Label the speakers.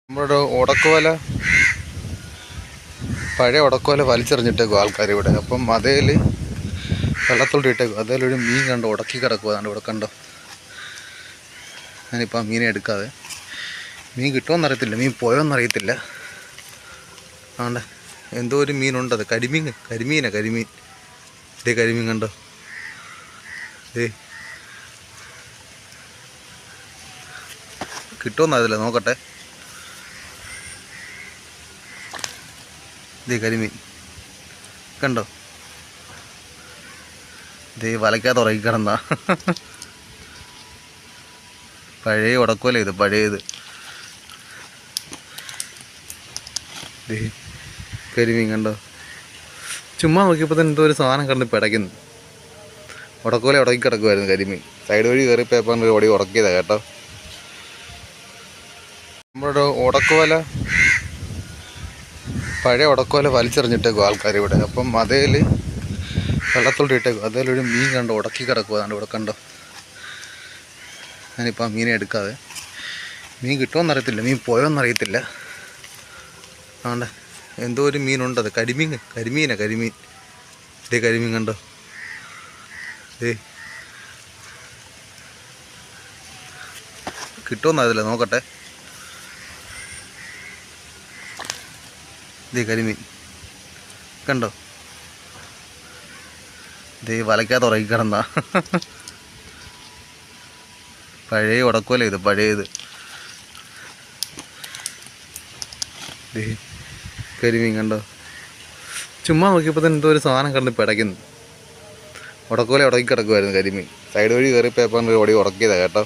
Speaker 1: നമ്മുടെ ഉടക്കുവല പഴയ ഉടക്കുവല വലിച്ചെറിഞ്ഞിട്ടേക്കും ആൾക്കാർ ഇവിടെ. അപ്പം അതേൽ വെള്ളത്തോട്ട് ഇട്ടേക്കും. അതേലൊരു മീൻ കണ്ടോ ഉടക്കി കിടക്കുക. അതുകൊണ്ട് ഇവിടെ കണ്ടോ. ഞാനിപ്പോൾ ആ മീനെ എടുക്കാതെ, മീൻ കിട്ടുമെന്നറിയത്തില്ല, മീൻ പോയോന്നറിയത്തില്ല. അതുകൊണ്ട് എന്തോ ഒരു മീനുണ്ടത്. കരിമീൻ ഇതേ കരിമീൻ കണ്ടോ. കിട്ടുമെന്നറിയത്തില്ല, നോക്കട്ടെ. ഇതേ കരിമീൻ കണ്ടോ. ഇതേ വലയ്ക്കകത്ത് ഉറക്കി കിടന്ന പഴയ ഉടക്കുവല ഇത്, പഴയത്. ഇതേ കരിമീൻ കണ്ടോ. ചുമ്മാ നോക്കിയപ്പോൾ തന്നെ എന്തോ ഒരു സാധനം കണ്ട് പിടയ്ക്കുന്നു. ഉടക്കുവല ഉടക്കി കിടക്കുമായിരുന്നു കരിമീൻ. സൈഡ് വഴി കയറി പേപ്പറിൻ്റെ ഓടി ഉടക്കിയതാണ് കേട്ടോ. നമ്മുടെ ഉടക്കുവല പഴയ ഉടക്കുവല വലിച്ചെറിഞ്ഞിട്ടേക്കും ആൾക്കാർ ഇവിടെ. അപ്പം അതേൽ വെള്ളത്തോട്ട് ഇട്ടേക്കും. അതേലൊരു മീൻ കണ്ടോ ഉടക്കി കിടക്കുക. അതുകൊണ്ട് ഇവിടെ കണ്ടോ. ഞാനിപ്പോൾ ആ മീനെ എടുക്കാതെ, മീൻ കിട്ടുമെന്നറിയത്തില്ല, മീൻ പോയോന്നറിയത്തില്ല. അതുകൊണ്ട് എന്തോ ഒരു മീനുണ്ടത്. കരിമീൻ ഇതേ കരിമീൻ കണ്ടോ. കിട്ടുമെന്നറിയത്തില്ല, നോക്കട്ടെ. ഇതേ കരിമീൻ കണ്ടോ. ഇതേ വലയ്ക്കകത്ത് ഉറക്കി കിടന്ന പഴയ ഉടക്കുവല ഇത്, പഴയത്. ഇതേ കരിമീൻ കണ്ടോ. ചുമ്മാ നോക്കിയപ്പോൾ തന്നെ എന്തോ ഒരു സാധനം കണ്ട് പിടയ്ക്കുന്നു. ഉടക്കുവല ഉടക്കി കിടക്കുമായിരുന്നു കരിമീൻ. സൈഡ് വഴി കയറി പേപ്പറിൻ്റെ ഓടി ഉടക്കിയതാണ് കേട്ടോ.